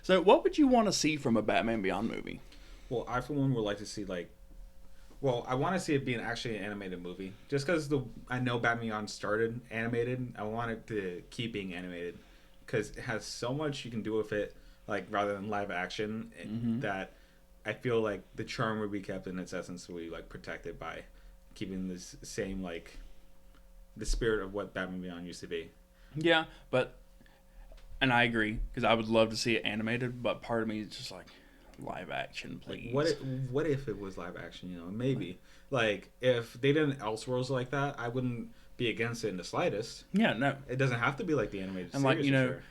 So, what would you want to see from a Batman Beyond movie? Well, I for one would like to see well, I want to see it being actually an animated movie. Just because I know Batman Beyond started animated, I want it to keep being animated because it has so much you can do with it, like rather than live action. Mm-hmm. That I feel like the charm would be kept in its essence, will be like protected by keeping this same like the spirit of what Batman Beyond used to be. Yeah, but and I agree because I would love to see it animated, but part of me is just like live action, Like please. what if it was live action? You know, maybe like if they did an Elseworlds like that, I wouldn't be against it in the slightest. Yeah, no, It doesn't have to be like the animated and like series for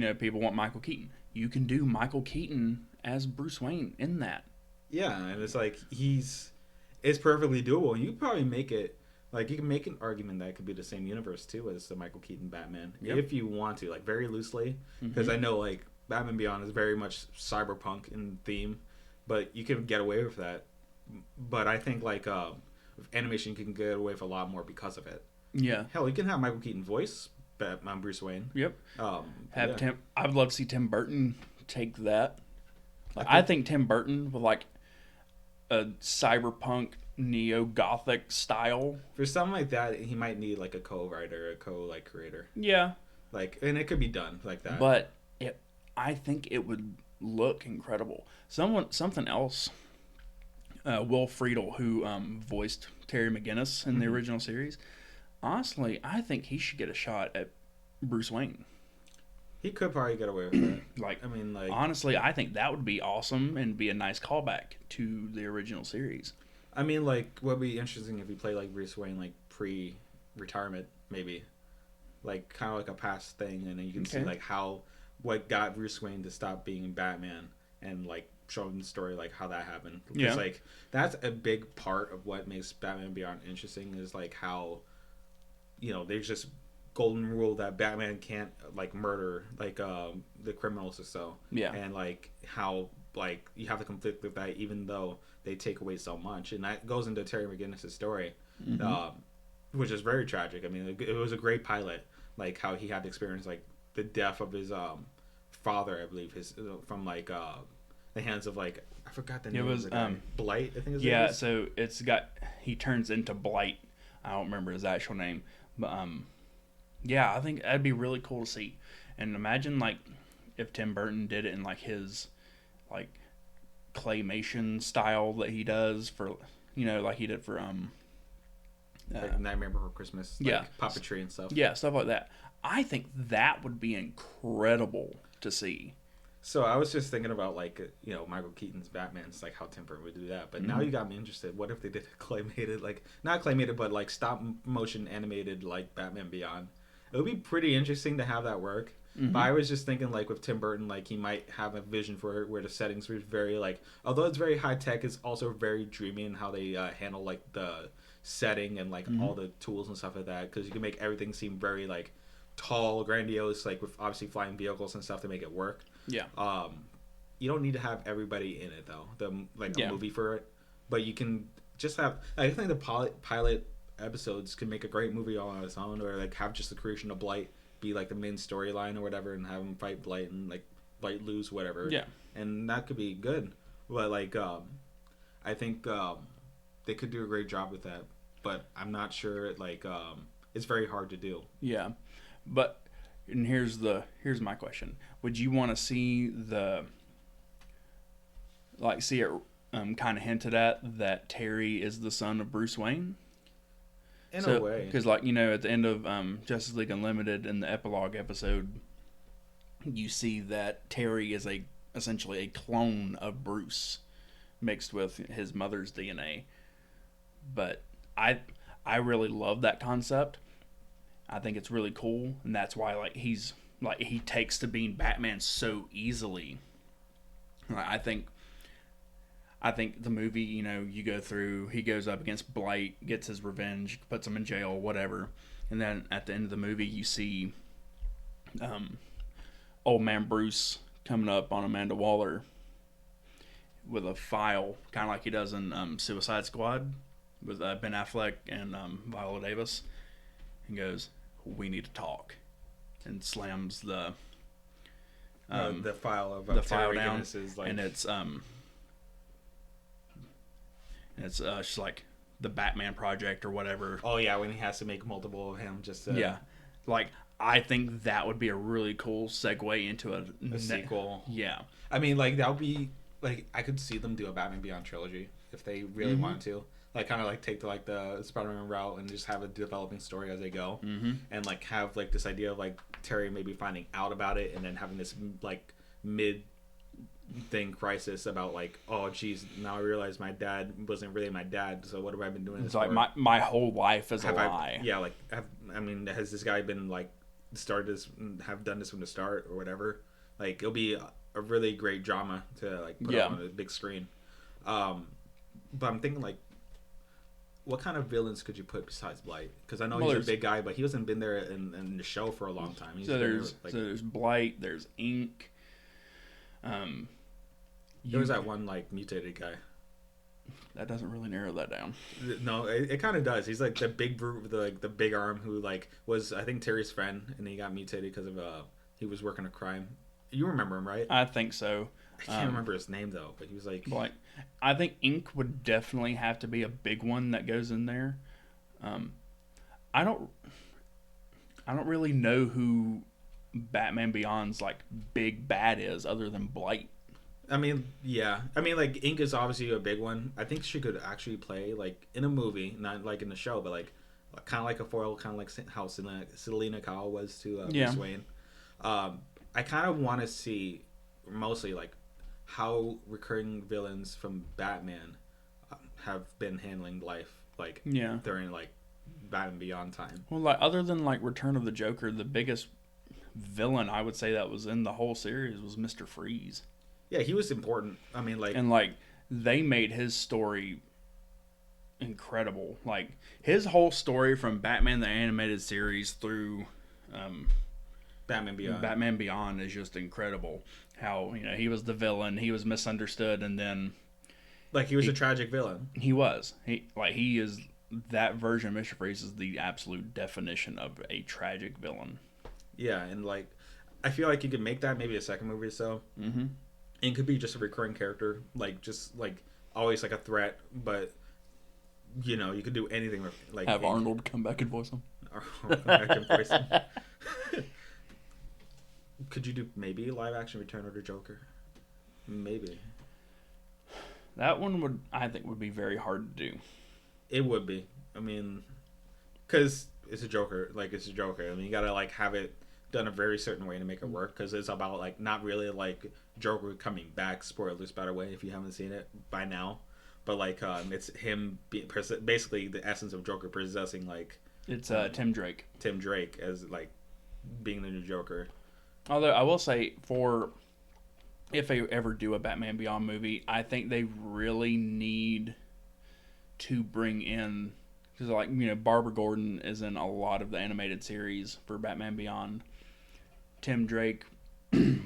sure. people want Michael Keaton. You can do Michael Keaton as Bruce Wayne in that. Yeah, and it's like it's perfectly doable. You could probably make it like you can make an argument that it could be the same universe too as the Michael Keaton Batman Yep. if you want to, like very loosely, because Mm-hmm. I know like Batman Beyond is very much cyberpunk in theme, but you can get away with that. But I think like with animation, you can get away with a lot more because of it. Yeah. Hell, you can have Michael Keaton voice Batman Bruce Wayne. Yep. Um, Have yeah. Tim. I would love to see Tim Burton take that. I Like, I think think Tim Burton with like a cyberpunk neo gothic style. for something like that, he might need like a co-writer, a co-like creator. Yeah, Like, and it could be done like that. but I think it would look incredible. Something else. Will Friedle, who voiced Terry McGinnis in the Mhm. original series, honestly, I think he should get a shot at Bruce Wayne. He could probably get away with that. Like, I mean, like, honestly, I think that would be awesome and be a nice callback to the original series. what would be interesting if he played like Bruce Wayne, like pre-retirement, maybe, like kind of like a past thing, and then you can see Okay. like what got Bruce Wayne to stop being Batman, and like showing the story like how that happened. Because Yeah. like that's a big part of what makes Batman Beyond interesting is like how, there's just golden rule that Batman can't like murder like the criminals or so. Yeah. And like how like you have to conflict with that even though they take away so much, and that goes into Terry McGinnis' story, Mhm. which is very tragic. I mean, it was a great pilot, like how he had to experience like the death of his father, I believe, his from like the hands of like I forgot the name was, of the guy. Blight, I think his name Yeah, is. so he turns into Blight. I don't remember his actual name, but yeah, I think that'd be really cool to see. And imagine like if Tim Burton did it in like his like claymation style that he does for like he did for Like Nightmare Before Christmas, like yeah. puppetry and stuff. yeah, stuff like that. I think that would be incredible to see. So I was just thinking about like Michael Keaton's Batman's like how Tim Burton would do that, but now Mhm. you got me interested. What if they did a claymated, like not claymated, but like stop motion animated like Batman Beyond? It would be pretty interesting to have that work. Mhm. But I was just thinking like with Tim Burton, like he might have a vision for it where the settings were very like, although it's very high tech, it's also very dreamy in how they handle like the setting and like Mhm. all the tools and stuff like that. Because you can make everything seem very like tall, grandiose, like with obviously flying vehicles and stuff to make it work. Yeah. You don't need to have everybody in it though. A Yeah. movie for it, but you can just have. I think the pilot episodes can make a great movie all on its own, or like have just the creation of Blight be like the main storyline or whatever, and have him fight Blight and like Blight lose whatever. Yeah. And that could be good. But like, I think they could do a great job with that. But I'm not sure. Like, it's very hard to do. Yeah. But and here's my question. Would you want to see see it kind of hinted at that Terry is the son of Bruce Wayne? In a way, Because at the end of Justice League Unlimited in the epilogue episode, you see that Terry is essentially a clone of Bruce mixed with his mother's DNA. But I really love that concept. I think it's really cool, and that's why he takes to being Batman so easily. I think the movie, you go through, he goes up against Blight, gets his revenge, puts him in jail, whatever, and then at the end of the movie, you see old man Bruce coming up on Amanda Waller with a file, kind of like he does in Suicide Squad with Ben Affleck and Viola Davis, and goes, "We need to talk," and slams the The file of the file Terry down, Guinness's, like, and it's just like the Batman Project or whatever. oh yeah, when he has to make multiple of him just to, Yeah, like I think that would be a really cool segue into a sequel. Yeah, I mean, like, that would be, like, I could see them do a Batman Beyond trilogy if they really wanted to. Like, kind of like take the Spider-Man route and just have a developing story as they go, and like have like this idea of like Terry maybe finding out about it and then having this like mid thing crisis about like, oh geez, now I realize my dad wasn't really my dad, so what have I been doing it's this like for? my whole life is a Have lie. Yeah, like, I mean, has this guy been like started this, have done this from the start or whatever? Like, it'll be a really great drama to like put on a big screen. But I'm thinking like, what kind of villains could you put besides Blight? Because I know he's a big guy, but he hasn't been there in the show for a long time. There's Blight, there's Ink. There was that one like mutated guy. That doesn't really narrow that down. No, it kind of does. He's like the big brute with the big arm who like was, I think, Terry's friend, and he got mutated because of he was working a crime. You remember him, right? I think so. I can't remember his name though, but he was like I think Ink would definitely have to be a big one that goes in there. I don't really know who Batman Beyond's like big bad is other than Blight. I mean, yeah. I mean, like, Ink is obviously a big one. I think she could actually play like in a movie, not like in the show, but like kind of like a foil, kind of like how Selena Kyle was to Bruce Wayne. I kind of want to see mostly like how recurring villains from Batman have been handling life, like during like Batman Beyond time. Well, like other than like Return of the Joker, the biggest villain I would say that was in the whole series was Mr. Freeze. Yeah, he was important. I mean, like, and like they made his story incredible. Like his whole story from Batman the Animated Series through Batman Beyond is just incredible. How, you know, he was the villain, he was misunderstood, and then like he was a tragic villain. He is that version of Mr. Freeze is the absolute definition of a tragic villain. Yeah, and like I feel like you could make that maybe a second movie or so. Mm-hmm. And it could be just a recurring character, like just like always like a threat, but you know, you could do anything with like have Arnold come back and voice him. Arnold come back and voice him. Could you do maybe a live action Return of the Joker? Maybe. That one I think would be very hard to do. It would be. I mean, because it's a Joker. Like, it's a Joker. I mean, you gotta like have it done a very certain way to make it work. Because it's about like not really like Joker coming back. Spoilers, by the way, if you haven't seen it by now. But like, it's him basically the essence of Joker possessing like. It's Tim Drake. Tim Drake as like being the new Joker. Although I will say, if they ever do a Batman Beyond movie, I think they really need to bring in, because like, you know, Barbara Gordon is in a lot of the animated series for Batman Beyond. Tim Drake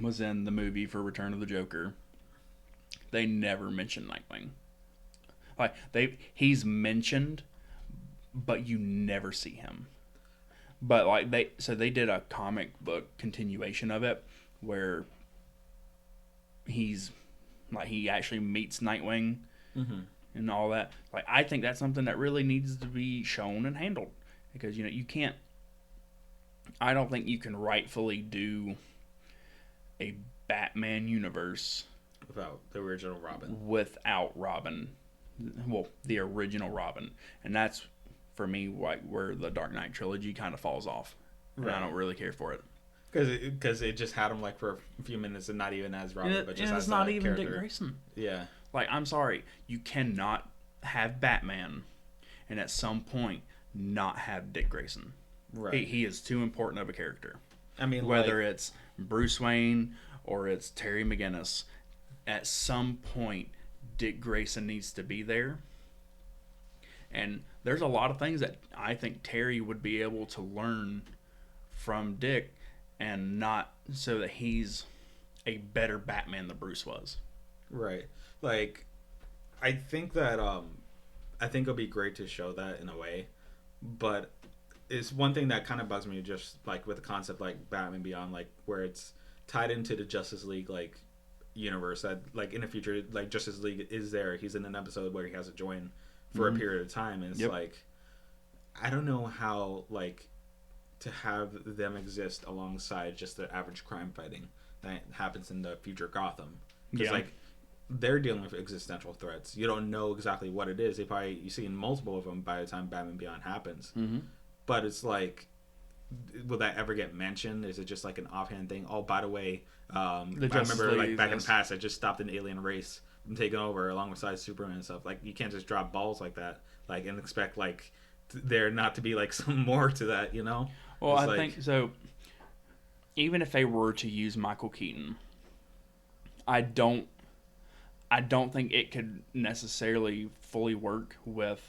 was in the movie for Return of the Joker. They never mention Nightwing. Like he's mentioned, but you never see him. But like they did a comic book continuation of it where he actually meets Nightwing and all that. Like, I think that's something that really needs to be shown and handled, because you know you can't. I don't think you can rightfully do a Batman universe without the original Robin. Without Robin, well, the original Robin, and that's. For me, like where the Dark Knight trilogy kind of falls off, and I don't really care for it because it just had him like for a few minutes and not even as Robin, but just as it's not even character. Dick Grayson. Yeah, like I'm sorry, you cannot have Batman, and at some point not have Dick Grayson. Right, he is too important of a character. I mean, whether it's Bruce Wayne or it's Terry McGinnis, at some point Dick Grayson needs to be there. And there's a lot of things that I think Terry would be able to learn from Dick, and not so that he's a better Batman than Bruce was. Right. Like, I think that I think it'll be great to show that in a way, but it's one thing that kind of bugs me, just like with the concept like Batman Beyond, like where it's tied into the Justice League like universe that like in the future like Justice League is there. He's in an episode where he has to join for a period of time, and it's like I don't know how like to have them exist alongside just the average crime fighting that happens in the future Gotham, because like they're dealing with existential threats. You don't know exactly what it is. You see multiple of them by the time Batman Beyond happens, but it's like, will that ever get mentioned? Is it just like an offhand thing? Oh, by the way, I remember like back in the past, I just stopped an alien race from taking over alongside Superman and stuff. Like you can't just drop balls like that, like and expect like there not to be like some more to that, you know? Well, I think so. Even if they were to use Michael Keaton, I don't think it could necessarily fully work with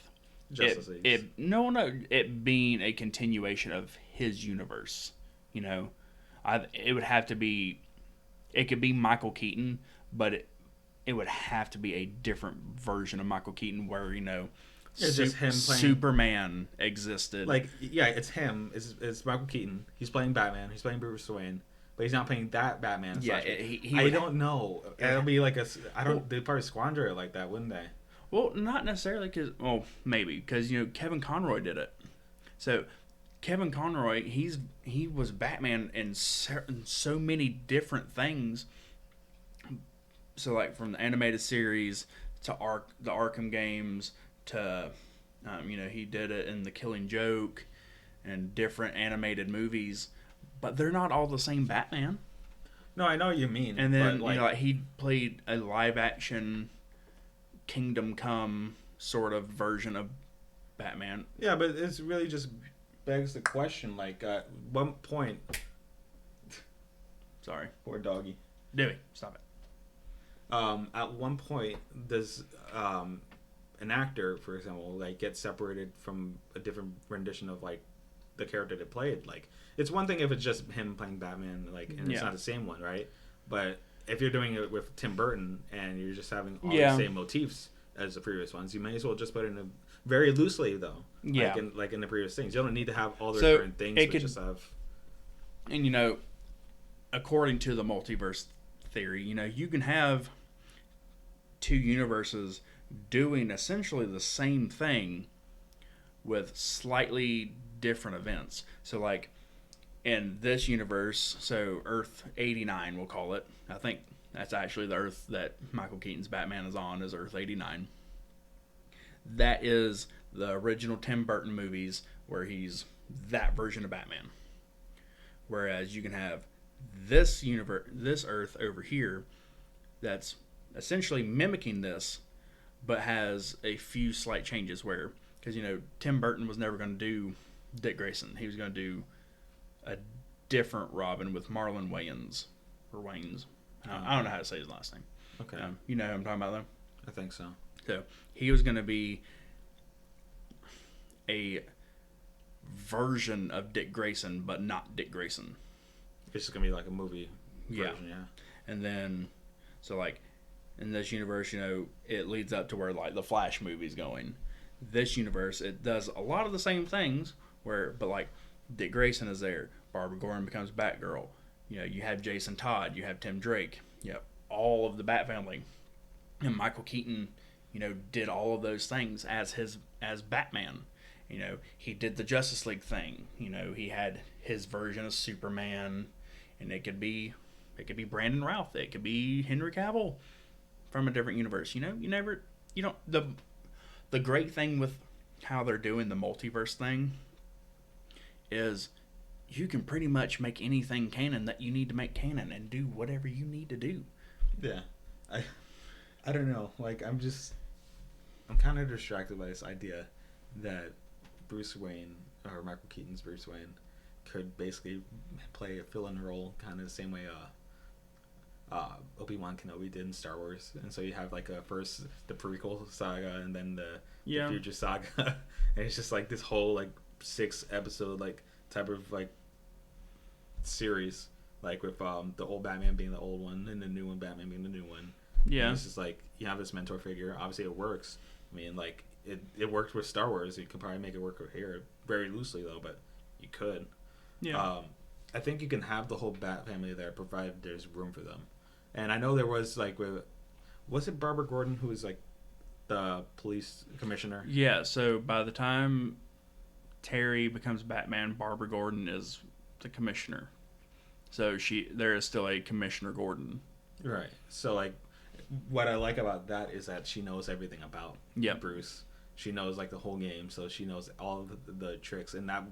Justice League. It being a continuation of his universe. You know, it would have to be. It could be Michael Keaton, but it would have to be a different version of Michael Keaton, where it's just him playing Superman existed. Like, yeah, it's him. It's Michael Keaton. He's playing Batman. He's playing Bruce Wayne. But he's not playing that Batman. Yeah, I don't know. It'll be like they'd probably squander it like that, wouldn't they? Well, not necessarily maybe because Kevin Conroy did it. So Kevin Conroy, he was Batman in so many different things. So like from the animated series to the Arkham games to he did it in The Killing Joke and different animated movies, but they're not all the same Batman. No, I know what you mean. And then he played a live action Kingdom Come sort of version of Batman. Yeah, but it's really just begs the question, like, at one point... Sorry. Poor doggy. Dewey, stop it. At one point, does an actor, for example, like, get separated from a different rendition of, like, the character they played? Like, it's one thing if it's just him playing Batman, like, and it's not the same one, right? But if you're doing it with Tim Burton and you're just having all the same motifs as the previous ones, you may as well just put it in a very loosely, though. Yeah. Like in the previous things. You don't need to have all the different things, but just have... And, according to the multiverse theory, you can have two universes doing essentially the same thing with slightly different events. So, like, in this universe, so Earth 89, we'll call it. I think that's actually the Earth that Michael Keaton's Batman is on, is Earth 89. That is the original Tim Burton movies where he's that version of Batman. Whereas you can have this universe, this Earth over here, that's essentially mimicking this, but has a few slight changes where, because, Tim Burton was never going to do Dick Grayson. He was going to do a different Robin with Marlon Wayans. Or Waynes. I don't know how to say his last name. Okay. You know who I'm talking about, though? I think so. So, he was going to be a version of Dick Grayson, but not Dick Grayson. It's just going to be like a movie version, yeah. And then, so, like, in this universe, it leads up to where, like, the Flash movie's going. This universe, it does a lot of the same things, but, like, Dick Grayson is there. Barbara Gordon becomes Batgirl. You have Jason Todd. You have Tim Drake. All of the Bat family. And Michael Keaton, did all of those things as Batman. He did the Justice League thing. He had his version of Superman, and it could be Brandon Routh. It could be Henry Cavill from a different universe. The great thing with how they're doing the multiverse thing is you can pretty much make anything canon that you need to make canon and do whatever you need to do. Yeah. I don't know. Like, I'm kind of distracted by this idea that Bruce Wayne, or Michael Keaton's Bruce Wayne, could basically play a fill-in role kind of the same way Obi-Wan Kenobi did in Star Wars. And so you have, like, the prequel saga and then the future saga. And it's just, like, this whole, like, 6-episode, like, type of, like, series, like, with the old Batman being the old one and the new one Batman being the new one. And it's just like you have this mentor figure. Obviously it works. I mean, like, it worked with Star Wars. You could probably make it work here very loosely, though, but you could. I think you can have the whole Bat family there, provided there's room for them. And I know there was like, was it Barbara Gordon who was like the police commissioner? Yeah. So by the time Terry becomes Batman, Barbara Gordon is the commissioner. So there is still a Commissioner Gordon. Right. So like, what I like about that is that she knows everything about Bruce. She knows like the whole game, so she knows all of the tricks, and that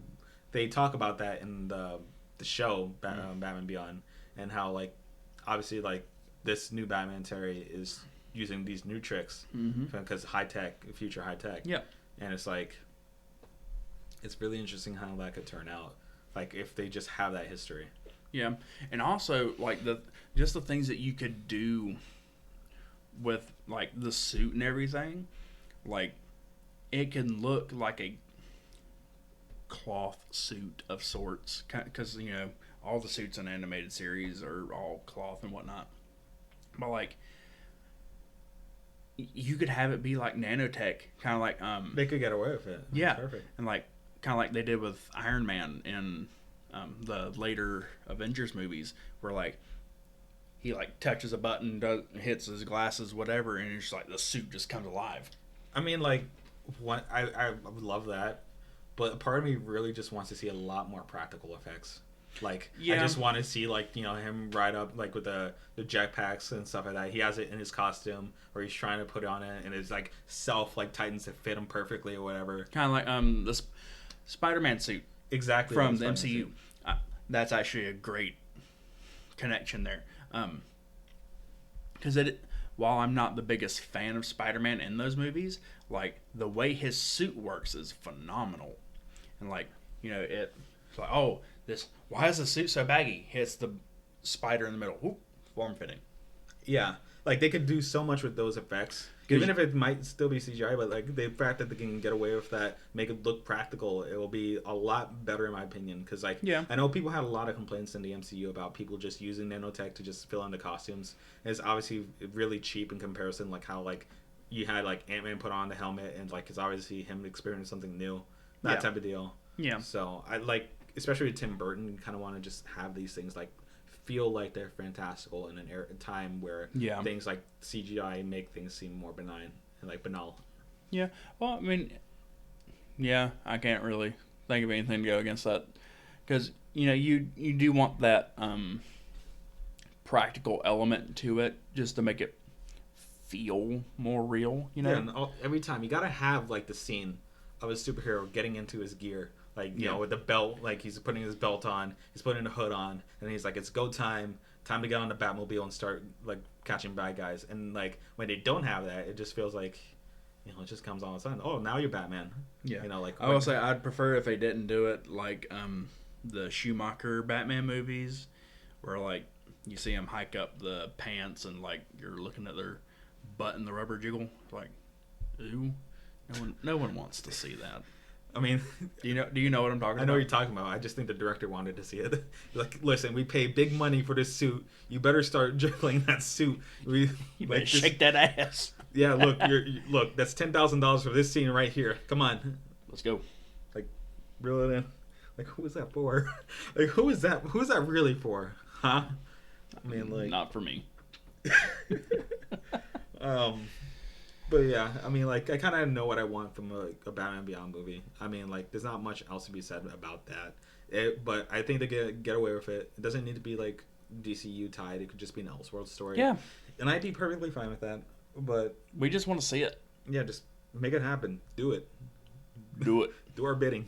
they talk about that in the show Batman Beyond, and how like obviously like this new Batman Terry is using these new tricks because future high tech. Yeah. And it's like, it's really interesting how that could turn out, like if they just have that history. Yeah, and also like the things that you could do with like the suit and everything, like it can look like a cloth suit of sorts, because you know all the suits in animated series are all cloth and whatnot, but like you could have it be like nanotech, kind of like they could get away with it. That's yeah, perfect. and like kind of like they did with Iron Man in the later Avengers movies, where like he like touches a button, hits his glasses, whatever, and it's just like the suit just comes alive. I mean, like, what I would love that, but a part of me really just wants to see a lot more practical effects. Like, I just want to see like, you know, him ride up like with the jetpacks and stuff like that. He has it in his costume, or he's trying to put it on it, and it's like self like tightens to fit him perfectly or whatever. Kind of like the Spider-Man suit. Exactly. From the MCU. That's actually a great connection there. Because while I'm not the biggest fan of Spider-Man in those movies, like the way his suit works is phenomenal. And like, you know, it's like, oh, why is the suit so baggy? Hits the spider in the middle. Whoop, form fitting. Yeah. Like they could do so much with those effects. Even if it might still be CGI, but like the fact that they can get away with that, make it look practical, it will be a lot better in my opinion. Because like, I know people had a lot of complaints in the MCU about people just using nanotech to just fill in the costumes. It's obviously really cheap in comparison, like how like you had like Ant-Man put on the helmet and like it's obviously him experiencing something new, that type of deal. Yeah. So I like, especially with Tim Burton, kind of want to just have these things like feel like they're fantastical in a time where things like CGI make things seem more benign and like banal. Yeah. Well, I mean, yeah, I can't really think of anything to go against that, because you know you do want that practical element to it just to make it feel more real. You know. Yeah. And every time you gotta have like the scene of a superhero getting into his gear. Like, you know, with the belt, like he's putting his belt on, he's putting the hood on, and he's like, it's go time to get on the Batmobile and start, like, catching bad guys. And, like, when they don't have that, it just feels like, you know, it just comes on the sudden. Oh, now you're Batman. Yeah. You know, like. I will say I'd prefer if they didn't do it like the Schumacher Batman movies, where, like, you see them hike up the pants and, like, you're looking at their butt and the rubber jiggle. Like, ooh. No one wants to see that. I mean, do you know what I'm talking about? I know what you're talking about. I just think the director wanted to see it. Like, listen, we pay big money for this suit. You better start juggling that suit. You better shake that ass. Yeah, look, look. That's $10,000 for this scene right here. Come on, let's go. Like, reel it in. Like, who is that for? Like, who is that? Who is that really for? Huh? I mean, like, not for me. But yeah, I mean, like, I kind of know what I want from a Batman Beyond movie. I mean, like, there's not much else to be said about that. But I think they get away with it. It doesn't need to be, like, DCU tied. It could just be an Elseworld story. Yeah. And I'd be perfectly fine with that. But we just want to see it. Yeah, just make it happen. Do it. Do it. Do our bidding.